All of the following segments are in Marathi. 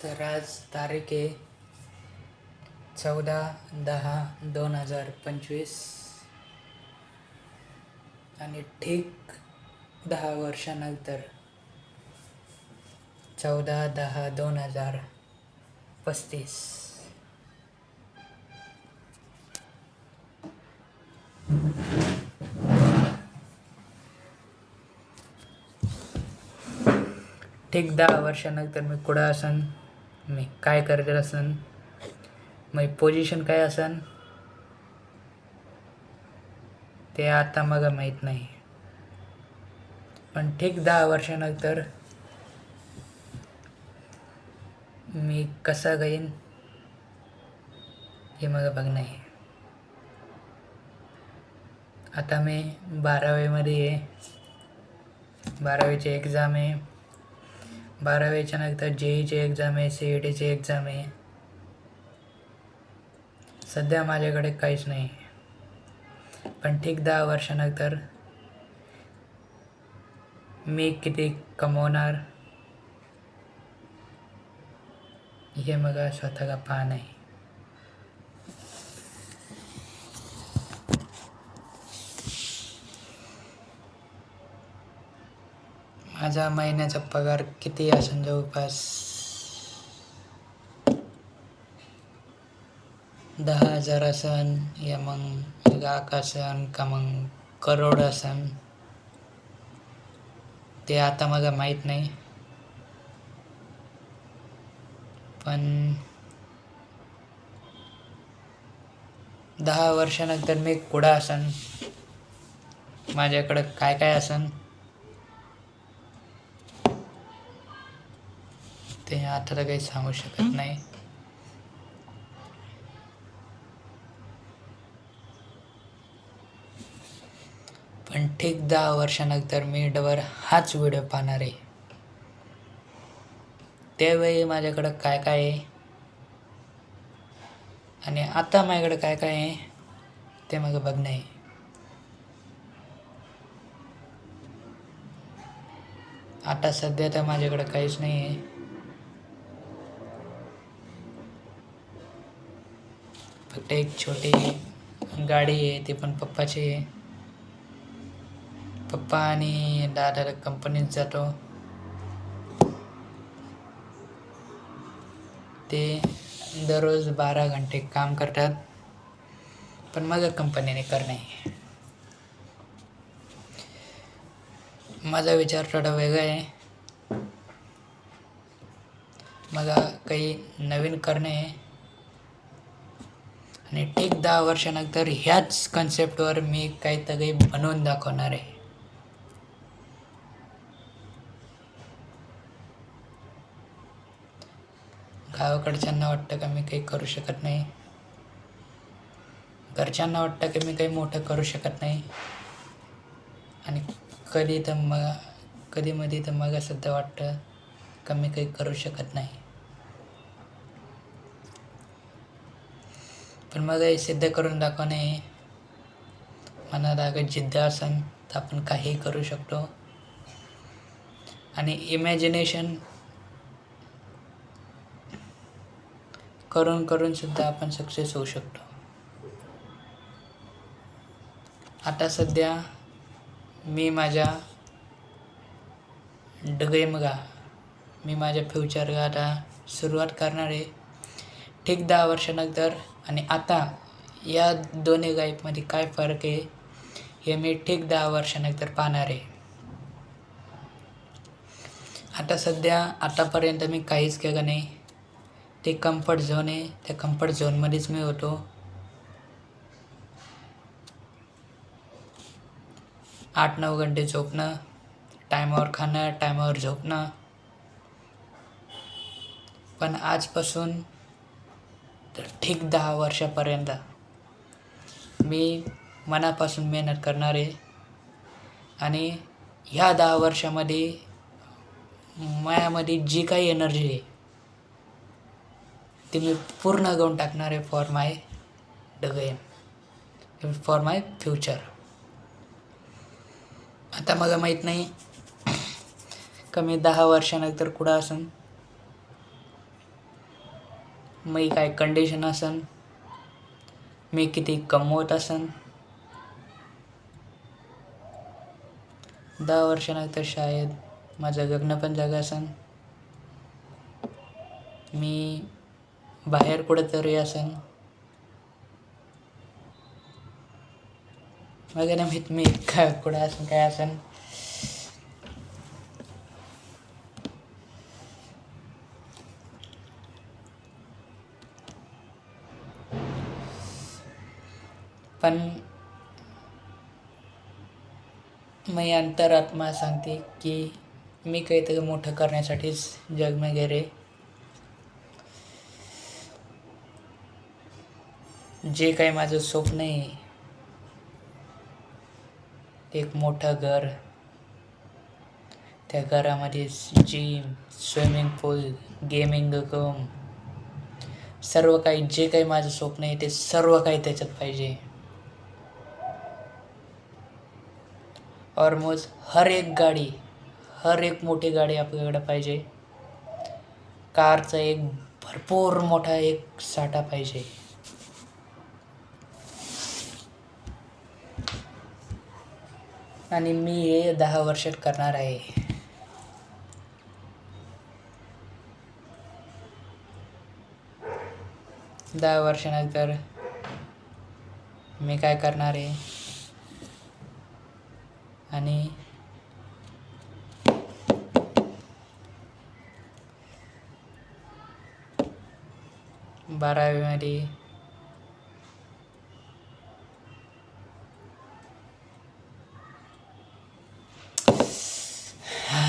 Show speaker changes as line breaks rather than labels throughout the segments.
तर आज तारीख आहे 14/10/2025 आणि ठीक 10 वर्षानंतर 14/10/2035 ठीक 10 वर्षानंतर मी कुठं असन, मी काय करत असन, माझी पोझिशन काय असन ते आता मला माहीत नाही. पण ठीक 10 वर्षानंतर मी कसा जाईन हे मला बघणं आहे. आता मी 12वीमध्ये आहे. 12वीची एक्झाम आहे. 12वीच्या नंतर JEEची एक्झाम आहे, CETची एक्झाम आहे. सध्या माझ्याकडे काहीच नाही. पण ठीक 10 वर्षानंतर मी किती कमवणार हे मला स्वतःला पाहणं आहे. माझा महिन्याचा पगार किती असेल, जवळपास 10,000 असन, या मग लाख असन का मग करोड असन ते आता मला माहीत नाही. पण 10 वर्षानंतर मी कुठं असन, माझ्याकडं काय काय असन ते आता तर काही सांगू शकत नाही. पण ठीक 10 वर्षानंतर मी डबल हाच व्हिडिओ पाहणार आहे. त्यावेळी माझ्याकडं काय काय आहे आणि आता माझ्याकडे काय काय आहे ते मला बघणं आहे. आता सध्या तर माझ्याकडे काहीच नाही आहे. फक्त एक छोटी गाडी आहे, ती पण पप्पाची आहे. पप्पा आणि दादा कंपनीत जातो, ते दररोज 12 घंटे काम करतात. पण माझं कंपनीने करणे, माझा विचार थोडा वेगळा आहे. मला काही नवीन करणे आहे आणि ठीक 10 वर्षानंतर ह्याच कन्सेप्टवर मी काहीतरी बनवून दाखवणार आहे. गावाकडच्यांना वाटतं का मी काही करू शकत नाही, घरच्यांना वाटतं की मी काही मोठं करू शकत नाही, आणि कधी मध्ये तर मला सुद्धा वाटतं का मी काही करू शकत नाही. पण मला हे सिद्ध करून दाखवणे, मनात अगर जिद्द असेल तर आपण काही करू शकतो. आणि इमॅजिनेशन करून सुद्धा आपण सक्सेस होऊ शकतो. आता सध्या मी माझ्या मी माझ्या फ्युचरला आता सुरुवात करणार आहे ठीक 10 वर्षानंतर. आणि आता या दोन्ही लाईफमध्ये काय फरक आहे हे मी ठीक 10 वर्षानंतर पाहणार आहे. आता सध्या आतापर्यंत मी काहीच केलं नाही. ते कम्फर्ट झोन आहे, त्या कम्फर्ट झोनमध्येच मी होतो. 8-9 घंटे झोपणं, टायमावर खाणं, टायमावर झोपणं. पण आजपासून तर ठीक 10 वर्षापर्यंत मी मनापासून मेहनत करणार आहे. आणि ह्या 10 वर्षामध्ये माझ्यामध्ये जी काही एनर्जी आहे ती मी पूर्ण घेऊन टाकणार आहे for my dream, for my future. आता मला माहीत नाही का मी 10 वर्षानंतर कुठं असेन, मी काय कंडिशन असन, मी किती कमवत असन, 10 वर्षानंतर शायद माझं लग्न पण झालं असन, मी बाहेर कुठंतरी असन, मला नाही माहीत मी काय कुठं असन काय असन. पण मी अंतरात्मा सांगते की मी काहीतरी मोठं करण्यासाठीच जग में गेले. जे काही माझं स्वप्न आहे, एक मोठं घर, त्या घरामध्ये जिम, स्विमिंग पूल, गेमिंग रूम, सर्व काही जे काही माझं स्वप्न आहे ते सर्व काही त्याच्यात पाहिजे. ऑलमोस्ट हर एक मोठी गाडी आपल्याकडे पाहिजे. कारचा एक भरपूर मोठा एक साठा पाहिजे. आणि मी हे 10 वर्षात करणार आहे. दहा वर्षानंतर मी काय करणार आहे आणि बारावीमध्ये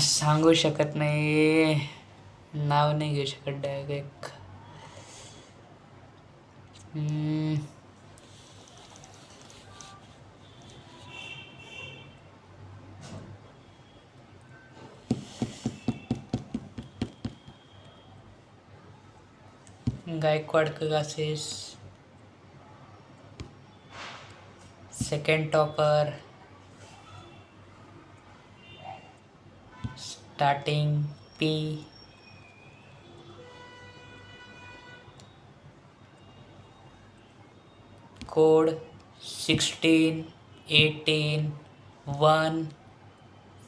सांगू शकत नाही, नाव नाही घेऊ शकत direct. Gaikwad classes, second topper, starting P, code 16, 18, 1,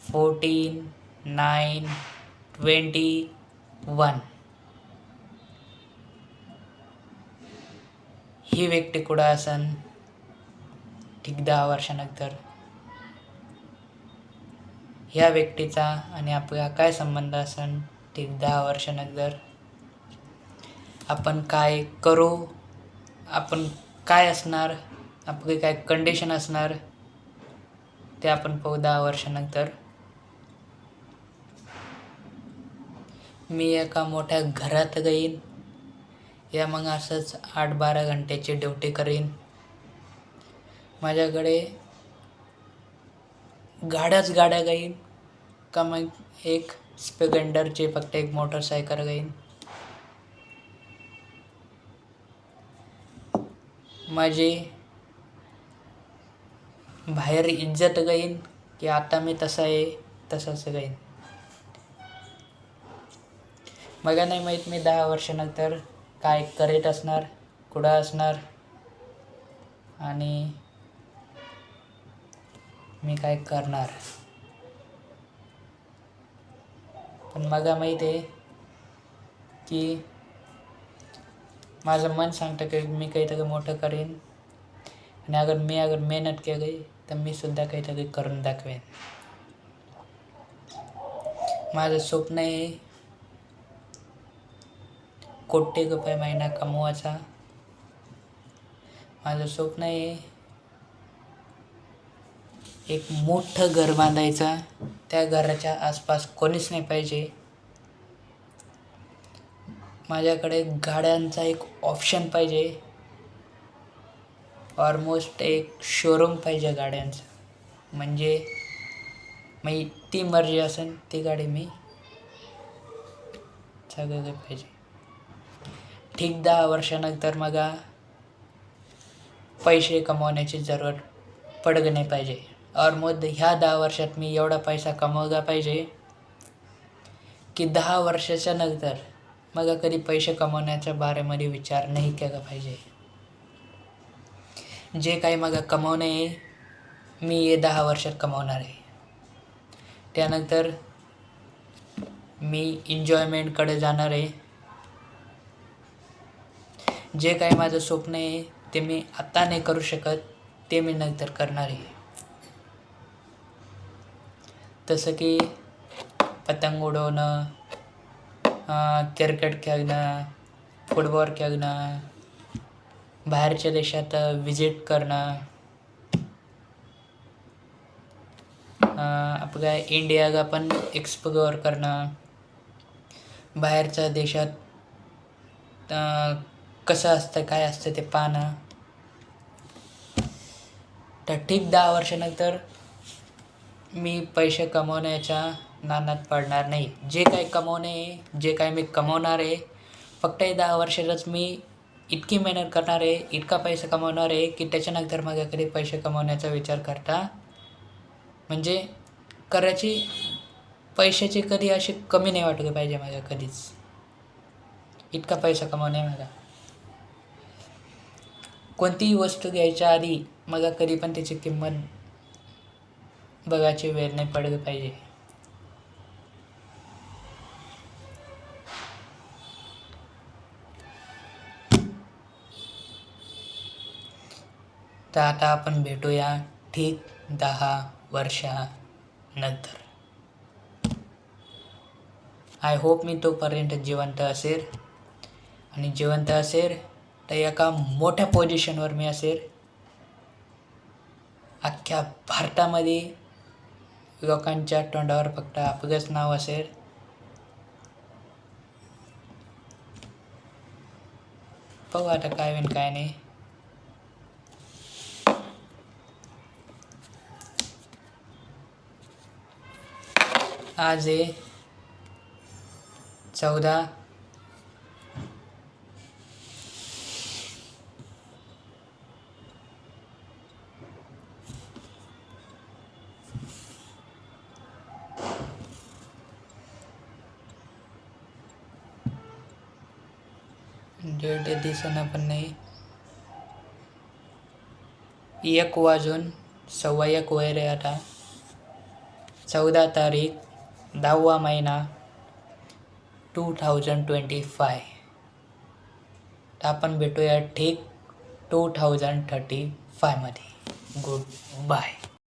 14, 9, 21. ही व्यक्ती कुठं असन ठीक 10 वर्षानंतर, ह्या व्यक्तीचा आणि आपला काय संबंध असन ठीक 10 वर्षानंतर, आपण काय करू, आपण काय असणार, आपली काय कंडिशन असणार ते आपण पाहू 10 वर्षानंतर. मी एका मोठ्या घरात जाईन या मग असंच 8-12 घंट्याची ड्युटी करीन. माझ्याकडे गाड्या गाईन का मग एक स्प्लेंडरची फक्त एक मोटरसायकल गाईन. माझी बाहेर इज्जत गाईन की आता मी तसा आहे तसंच गाईन. मला नाही माहीत मी 10 वर्षानंतर काय करीत असणार, कुठं असणार आणि मी काय करणार. पण मला माहीत आहे की माझं मन सांगतं की मी काहीतरी मोठं करेन आणि अगर मेहनत केली तर मी सुद्धा काहीतरी करून दाखवेन. माझं स्वप्न आहे कोटी रुपये महिना कमवायचा. माझं स्वप्न आहे एक मोठं घर बांधायचं, त्या घराच्या आसपास कोणीच नाही पाहिजे. माझ्याकडे गाड्यांचा एक ऑप्शन पाहिजे, ऑलमोस्ट एक शोरूम पाहिजे गाड्यांचं. म्हणजे मी ती मर्जी असेल ती गाडी मी सगळं पाहिजे. ठीक 10 वर्षानंतर मला पैसे कमवण्याची जरूरत पडली नाही पाहिजे. ऑलमोस्ट ह्या 10 वर्षात मी एवढा पैसा कमवला पाहिजे की 10 वर्षाच्या नंतर मग कधी पैसे कमवण्याच्या बारेमध्ये विचार नाही केला पाहिजे. जे काही मग कमवणे मी हे 10 वर्षात कमवणार आहे. त्यानंतर मी एन्जॉयमेंटकडे जाणार आहे. जे काही माझं स्वप्न आहे ते मी आता नाही करू शकत, ते मी नंतर करणार आहे. तसं की पतंग उडवणं, क्रिकेट खेळणं, फुटबॉल खेळणं, बाहेरच्या देशात विजिट करणं, आपल्या इंडियाला पण एक्सप्लोअर करणं, बाहेरच्या देशात कसं असतं काय असतं ते पाहणं. तर ठीक 10 वर्षानंतर मी पैसे कमवण्याच्या नादात पडणार नाही. जे काही कमवणे, जे काही मी कमवणार आहे, फक्त 10 वर्षातच मी इतकी मेहनत करणार आहे, इतका पैसा कमवणार आहे की त्याच्यानंतर माझ्याकडे पैसे कमवण्याचा विचार करता म्हणजे करायची पैशाची कधी अशी कमी नाही वाटली पाहिजे माझ्या कधीच. इतका पैसा कमवणे मला. कोणतीही वस्तू घ्यायच्या आधी मला कधी पण त्याची किंमत बघायची वेळ नाही पडली पाहिजे. तर आता आपण भेटूया ठीक 10 वर्षानंतर. आय होप मी तोपर्यंत जिवंत असेल, आणि जिवंत असेल तर एका मोठ्या पोझिशनवर मी असेल. अख्ख्या भारतामध्ये लोकांच्या तोंडावर फक्त आपलंच नाव असेल. बघू आता काय होईन काय नाही. आज आहे 14 डेट दिसना पण नाही. 1 वाजून 1:15 वय रे. आता 14 तारीख 10वा महिना 2025. आपण भेटूया ठीक 2035 मध्ये. Good bye.